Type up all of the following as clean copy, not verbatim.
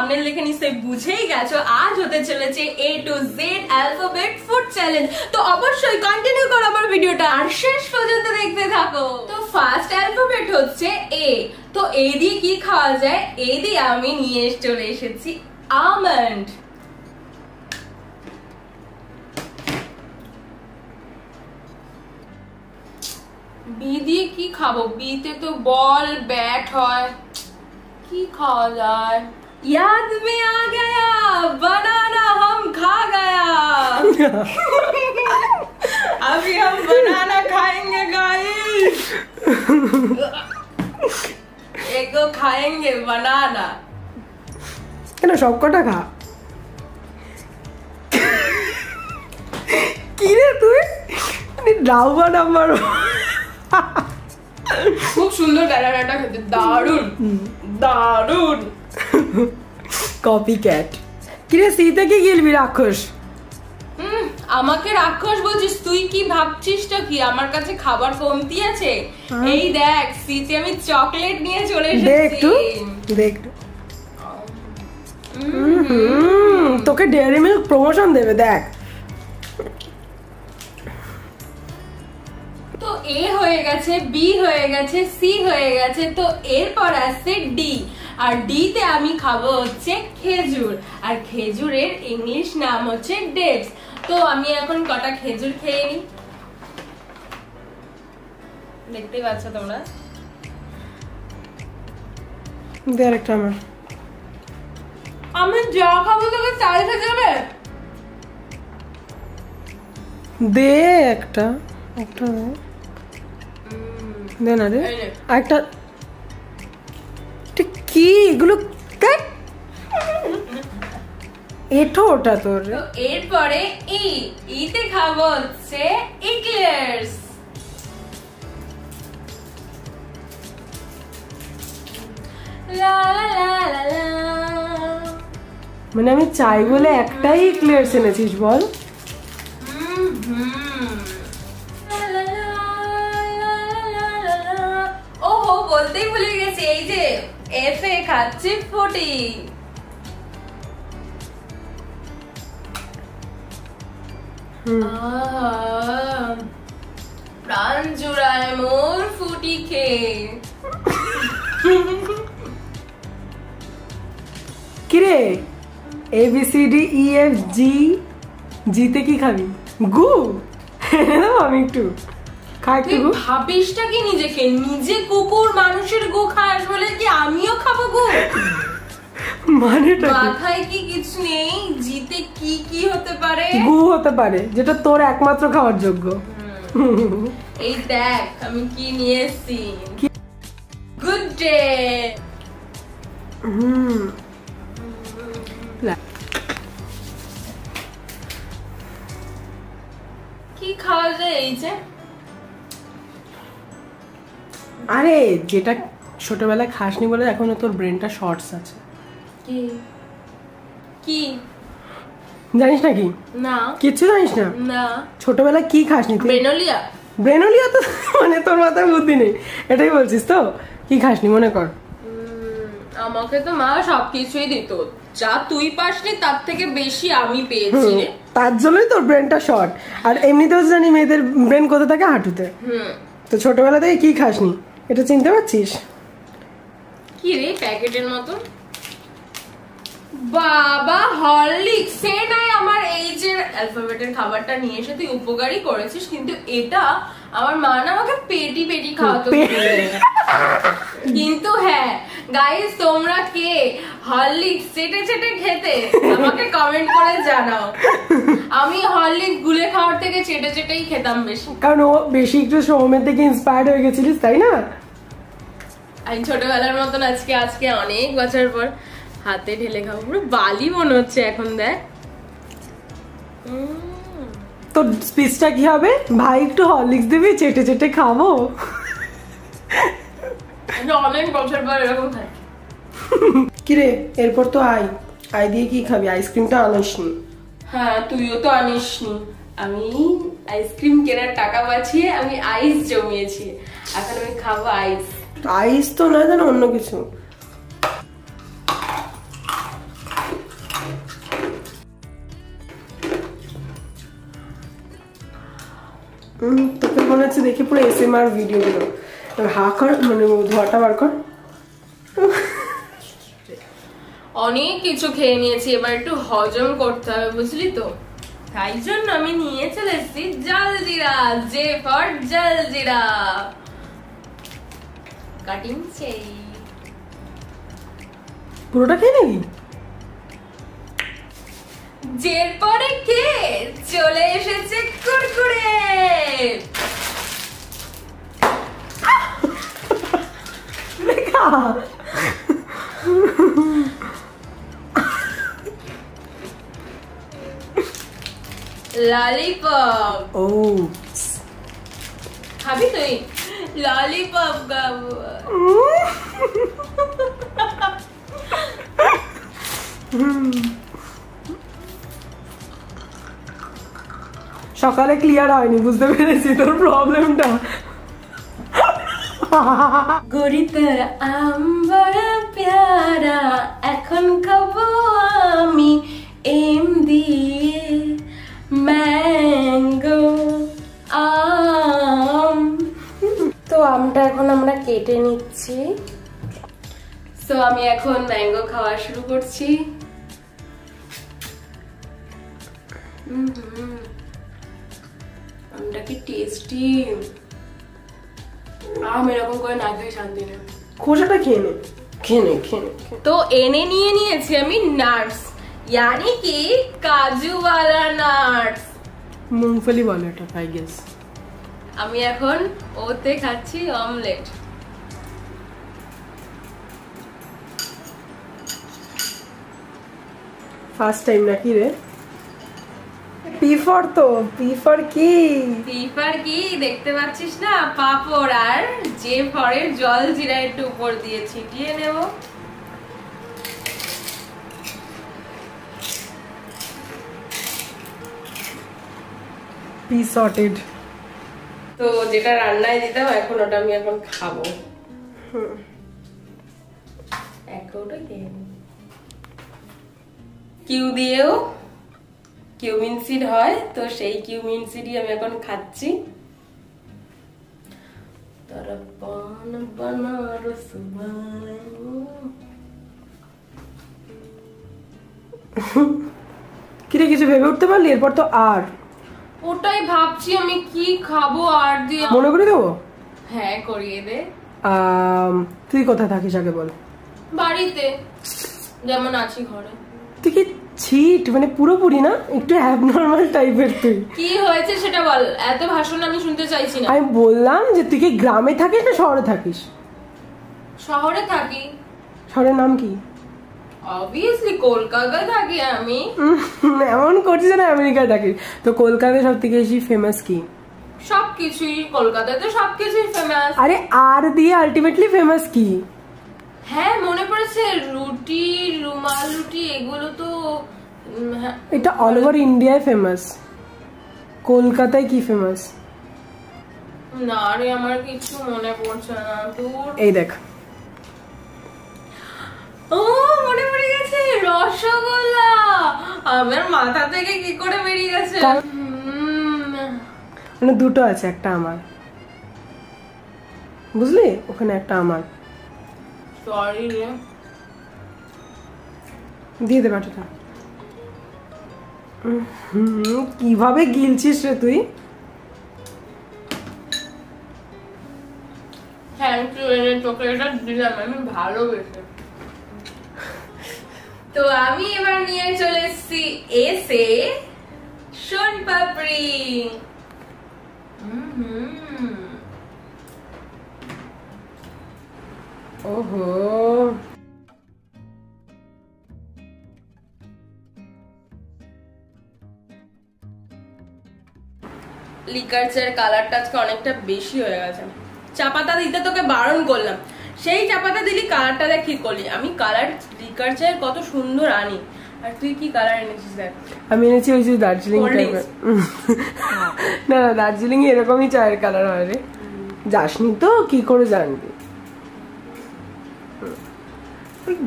Thumbnail দেখে নিশ্চয়ই বুঝেই গেছো আজ হতে চলেছে A to Z alphabet food challenge. তো অবশ্যই কন্টিনিউ করো আমার ভিডিওটা আর শেষ পর্যন্ত দেখতে থাকো। তো ফার্স্ট অ্যালফাবেট হচ্ছে A। তো A দিয়ে কি খাওয়া যায়? A দিয়ে আমি নিয়ে চলে এসেছি আমন্ড। বি দিয়ে কি খাবো? বি তে তো বল ব্যাট হয়, কি খাওয়া যায়? याद में आ गया बनाना हम खा गया अभी हम बनाना खाएंगे गाइस एक खाएंगे बनाना। কেন সব কটা খা? কি রে তুই ডাউবা নাম্বার খুব সুন্দর ব্যানানাটা খেতে, দারুন দারুন। Copy cat. কিরে সিতে কি গিলবি রাক্ষস? আমাকে রাক্ষস বলছিস? তুই কি ভাবছিসটা কি আমার কাছে খাবার কমতি আছে? এই দেখ সিতে আমি চকলেট নিয়ে চলে এসেছি। দেখ একটু তোকে ডেয়ারি মিল্ক প্রমোশন দেবে দেখ। তো এ হয়ে গেছে, বি হয়ে গেছে, সি হয়ে গেছে, তো এরপর আসছে ডি। আর ডি তে আমি খাবো হচ্ছে খেজুর, আর খেজুরের ইংলিশ নাম হচ্ছে ডেটস। তো আমি এখন কটা খেজুর খেয়ে নিই। দেখতেই পাচ্ছ তোমরা। দে আরেকটা আমার। আমি যা খাবো তোকে তাই খেতে হবে। দে একটা দে না রে একটা। কি এগুলো এঠো ওটা তোর। তো এরপরে ই তে খাবো হচ্ছে ইক্লেয়ার্স। লা লা লা লা। মানে আমি চাই বলে একটাই ইক্লেয়ার্স এনেছিস বল? ওহো বলতেই ভুলে গেছি, এই যে এফ এ খাচ্ছি ফুটি। প্রাণ জুড়ায় মোর ফুটি খেয়ে। কিরে ABCDEFG জিতে কি খাবি? গু আমি একটু খাই। একটু ভাবিসটা কি নিজেকে? নিজে কুকুর মানুষের গু খাস বলে কি আমিও খাবো গু? মানেটা মাথায় কি কিছু নেই? জিতে কি কি হতে পারে? গু হতে পারে যেটা তোর একমাত্র খাওয়ার যোগ্য। এই দেখ আমি কি নিয়ে এসেছি। Good day. কি খাওয়া যায় এই যে? আরে যেটা ছোটবেলায় খাসনি বলে এখনো তোর ব্রেনটা শর্টস আছে। কি কি জানিস না? কি না কিচ্ছু জানিস না? না। ছোটবেলায় কি খাসনি তুই? ব্রেনোলিয়া তো মানে তোর মাথায় বুদ্ধি নেই এটাই বলছিস তো? কি খাসনি মনে কর। আমাকে তো মা সবকিছুই দিত, যা তুই পাসনি তার থেকে বেশি আমি পেয়েছি। তার জন্যই তোর ব্রেনটা শর্ট। আর এমনিতেও জানি মেয়েদের ব্রেন কোথায় থাকে? হাঁটুতে। তো ছোটবেলা থেকে কি খাসনি এটা চিনতে পারছিস? কি রে প্যাকেটের মতো? বাবা হরলিক্স। সে নাই আমার এই যে অ্যালফাবেটের খাবারটা নিয়ে এসে তুই উপকারী করেছিস, কিন্তু এটা আমার মা না আমাকে পেটি পেটি খাওয়াতো। কিন্তু হ্যাঁ গাইস তোমরা কে হরলিক্স চেটে চেটে খেতে আমাকে কমেন্ট করে জানাও। আমি হরলিক্স গুলে খাওয়ার থেকে চেটে চেটেই খেতাম বেশি, কারণ ও বেশি একটু সৌমের থেকে ইন্সপায়ার্ড হয়ে গেছিলিস তাই না? আমি ছোটবেলার মতন আজকে অনেক বছর পর হাতে ঢেলে খাবো। পুরো বালি মনে হচ্ছে এখন। দেখ তোর স্পিচটা কি হবে? ভাই একটু হরলিক্স দিবি চেটে চেটে খাবো। অনেক বছর পর এরকম খাই। কিরে এরপর তো আই দিয়ে কি খাবি? আইসক্রিমটা আনিসনি। হ্যাঁ তুইও তো আনিসনি। আমি আইসক্রিম কেনার টাকা বাঁচিয়ে আমি আইস জমিয়েছি, এখন আমি খাবো আইস। আইস তো না, জানো অন্য কিছু। তোকে মনে হচ্ছে দেখি পুরো এসএমআর ভিডিও গুলো। হা কর, মানে ধোয়াটা বার কর। অনেক কিছু খেয়ে নিয়েছি, এবার একটু হজম করতে হবে বুঝলি তো, তাই জন্য আমি নিয়ে চলে এসেছি জলজিরা, জে ফর জলজিরা কাটিং চাই। পুরোটা খেয়ে নিবি? জের পরে কে চলে এসেছে কুরকুরে। দেখা ললিপপ। ও খাবি তুই? ললিপপ খাবো। সকালে ক্লিয়ার হয়নি, বুঝতে পেরেছি তোর প্রবলেমটা। গরিতের আম্বারা প্যারা, এখন খাবো আমি এম দিয়ে ম্যাঙ্গো আম। তো আমটা এখন আমরা কেটে নিচ্ছি। তো আমি এখন ম্যাঙ্গো খাওয়া শুরু করছি। আমটা কি টেস্টি, আম এরকম করে না খেয়ে শান্তি নেই। খোসাটা খেয়ে নে, খেয়ে নে, খেয়ে নে। তো এনে নিয়ে নিয়েছি আমি নাটস, यानी कि কাজু वाला নাটস। মুংফলি বলে এটা, আই গেস। আমি এখন ওতে খাচ্ছি অমলেট। ফার্স্ট টাইম নাকি রে? পিফর তো, পিফর কি? পিফার কি দেখতে পাচ্ছিস না, পাপড় আর যে ফরের জল জিরা একটু উপর দিয়ে ছিটিয়ে নেব। P sorted. তো যেটা রান্নায় দিতাম এখন ওটা আমি এখন খাবো। কিউ দিয়েও কিউমিন সিড হয়, তো সেই কিউমিন সিডই আমি এখন খাচ্ছি। কিরে কিছু ভেবে উঠতে পারলি? এরপর তো আর ওটাই ভাবছি আমি কি খাবো আর দিয়ে। মনে করে দেবো? হ্যাঁ করিয়ে দে। তুই কোথায় থাকিস আগে বল? বাড়িতে যেমন আছি ঘরে। তুই কি ছিট, মানে পুরোপুরি না, একটু অ্যাবনর্মাল টাইপের। তুই কি হয়েছে সেটা বল, এত ভাষণ আমি শুনতে চাইছি না। আমি বললাম যে তুই কি গ্রামে থাকিস না শহরে থাকিস? শহরে থাকি। শহরের নাম কি? অবভিয়াসলি কলকাতায় থাকি আমি। এমন করছিস না আমেরিকায় থাকিস। তো কলকাতায় সব থেকে বেশি ফেমাস কি? সবকিছুই কলকাতায়, তো সবকিছুই ফেমাস। আরে আর দিয়ে আলটিমেটলি ফেমাস কি? হ্যাঁ মনে পড়েছে, রুটি, রুমাল রুটি, এগুলো তো এটা অল ওভার ইন্ডিয়ায় ফেমাস। কলকাতায় কি ফেমাস? না রে আমার কিছু মনে পড়ছে না তোর। এই দেখ, ও মনে পড়ে গেছে, রসগোল্লা। আমার মাথা থেকে কি করে বেরিয়ে গেছে। মানে দুটো আছে, একটা আমার, বুঝলি, ওখানে একটা আমার। সরি রে, দিয়ে দে বাটাটা। কিভাবে গিলছিস রে তুই? থ্যাংক ইউ, এনে তোকে এটা দিলাম আমি ভালোবেসে। তো আমি এবার নিয়ে চলে এসেছি এসে শোন পাপড়ি। ওহো, লিকার চায়ের কালারটা আজকে অনেকটা বেশি হয়ে গেছে। চা পাতা দিতে তোকে বারণ করলাম, সেই চা পাতা দিলি, কালারটা দেখ কি করলি। আমি কালার লিকার চায়ের কত সুন্দর আনি, আর তুই কি কালার এনেছিস দেখ। আমি এনেছি ওই যে দার্জিলিং টাইপের। না না, দার্জিলিং এরকমই চায়ের কালার হয় রে। যাসনি তো কি করে জানবি?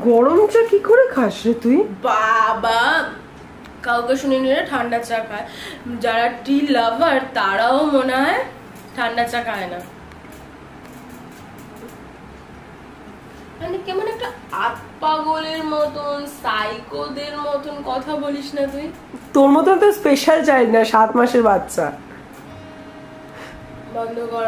গরম চা কি করে খাস রে তুই? বাবা কাউকে শুনে নিলে ঠান্ডা চা খায়, যারা টি লাভার তারাও মনে হয় ঠান্ডা চা খায় না। মানে কেমন একটা আত্পাগলের মতন, সাইকোদের মতন কথা বলিস না তুই। তোর মতন তো স্পেশাল চাইল্ড না, 7 মাসের বাচ্চা। বন্ধ কর।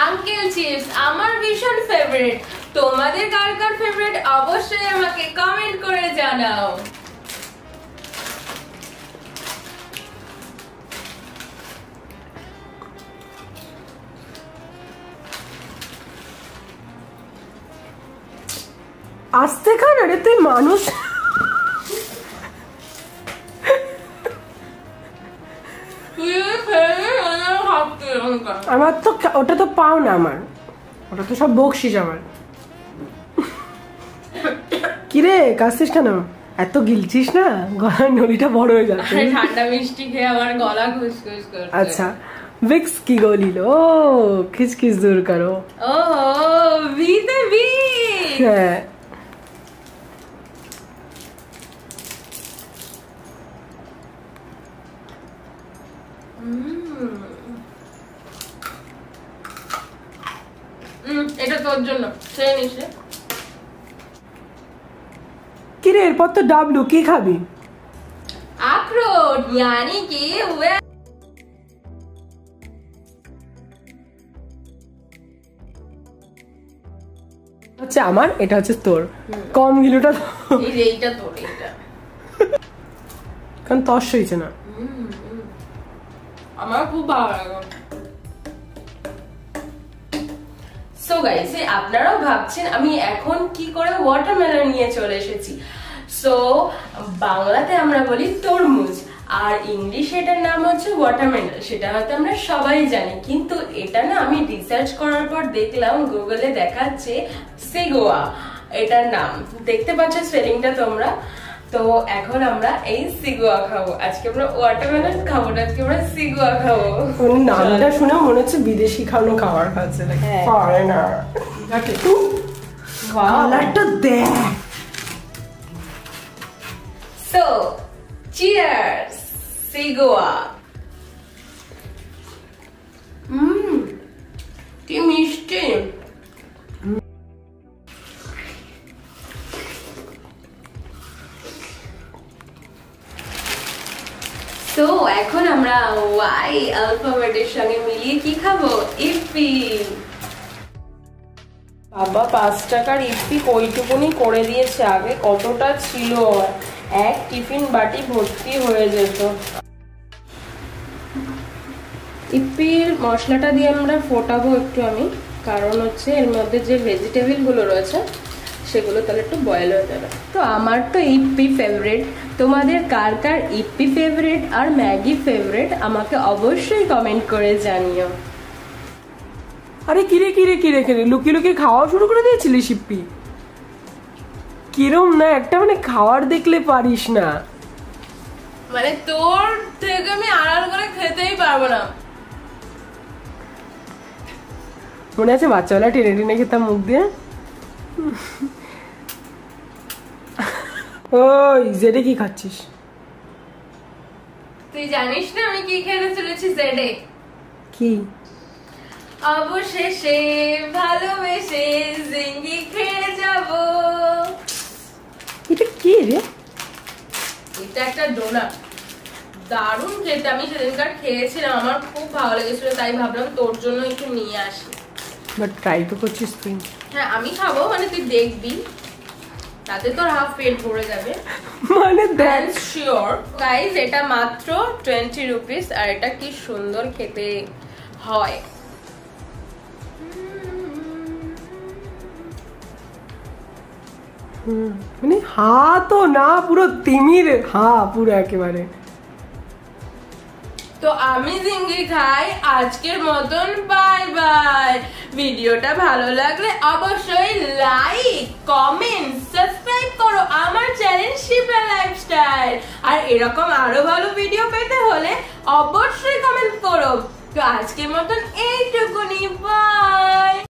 আঙ্কেল চিপস আমার ভীষণ ফেভারিট, তোমাদের কার কার ফেভারিট অবশ্যই আমাকে কমেন্ট করে জানাও। আস্তে খা না রে তুই, মানুষ। আমার তো ওটা তো পাও না, আমার ওটা তো সব বকশিস আমার। কিরে কাশিস কেন? এত গিলছিস না, গলার নলিটা বড় হয়ে যাচ্ছে। ঠান্ডা মিষ্টি খেয়ে আমার গলা খুশখুশ করছে। আচ্ছা विक्स की गोली लो, खिचखिच दूर करो। ओहो वीते वी है। এটা তোর জন্য খেয়ে নিস রে। কি রে এরপর তো ডাবলু, কি খাবি? আখরোট यानी कि वे হচ্ছে আমার, এটা হচ্ছে তোর। কম গিলুটা এইটা তোর, এইটা কারণ তস হইছে না। আমার খুব ভালো লাগে। সো গাইস আপনারাও ভাবছেন আমি এখন কি করে ওয়াটারমেলন নিয়ে চলে এসেছি। সো বাংলাতে আমরা বলি তরমুজ, আর ইংলিশে এটার নাম হচ্ছে ওয়াটারমেলন, সেটা হয়তো আমরা সবাই জানি, কিন্তু এটা না আমি রিসার্চ করার পর দেখলাম গুগলে দেখাচ্ছে সিগোয়া এটার নাম। দেখতে পাচ্ছ স্পেলিংটা তোমরা? তো এখন আমরা এই সিগোয়া খাবো। আজকে আমরা ওয়াটারমেলন খাবো না, আজকে আমরা সিগোয়া খাবো। নামটা শুনে মনে হচ্ছে বিদেশি খাওয়ানো খাবার খাচ্ছে, ফরেনার। কালারটা দেখ। সো চিয়ার্স সিগোয়া। কি মিষ্টি। তো এখন আমরা ওয়াই অ্যালফাবেটের সঙ্গে মিলিয়ে কি খাবো? ইপি। বাবা 5 টাকার ইপি কইটুকুনি করে দিয়েছে, আগে কতটা ছিল, এক টিফিন বাটি ভর্তি হয়ে যেত। ইপির মশলাটা দিয়ে আমরা ফোটাবো একটু আমি, কারণ হচ্ছে এর মধ্যে যে ভেজিটেবল গুলো রয়েছে সেগুলো তাহলে একটু বয়েল হয়ে যাবে। তো আমার তো ইপি ফেভারিট, তোমাদের কার কার ইপি ফেভারিট আর ম্যাগি ফেভারিট আমাকে অবশ্যই কমেন্ট করে জানিও। আরে কিরে কিরে কিরে কিরে লুকিয়ে লুকিয়ে খাওয়া শুরু করে দিয়েছিলি শিপ্পি? কিরম না একটা, মানে খাওয়ার দেখলে পারিস না, মানে তোর থেকে আমি আড়াল করে খেতেই পারবো না। মনে আছে বাচ্চাবেলা টেনে টেনে খেতাম মুখ দিয়ে? ওই জেডে কি খাচ্ছিস? তুই জানিস না আমি কি খেতে চলেছি জেডে? কি? অবশেষে ভালোবেসে জিঙ্গি খেয়ে যাব। এটা কি রে? এটা একটা ডোনাট, দারুণ খেতে। আমি সেদিনকার খেয়েছিলাম, আমার খুব ভালো লেগেছিল, তাই ভাবলাম তোর জন্য একটু নিয়ে আসি। বাট ট্রাই তো করছিস তুই। হ্যাঁ আমি খাবো, মানে তুই দেখবি, তাতে তোর হাফ পেট ভরে যাবে। মানে দেখ শিওর গাইস, এটা মাত্র 20 রুপিস, আর এটা কি সুন্দর খেতে হয়। মানে হা তো না, পুরো তিমির হা পুরো একেবারে। তো আমি জিঙ্গি খাই, আজকের মতন বাই বাই। ভিডিওটা ভালো লাগলে অবশ্যই লাইক, কমেন্ট, সাবস্ক্রাইব করো আমার চ্যানেল শিপ্রা লাইফস্টাইল। আর এরকম আরো ভালো ভিডিও পেতে হলে অবশ্যই কমেন্ট করো। তো আজকের মতন এইটুকুনি, বাই।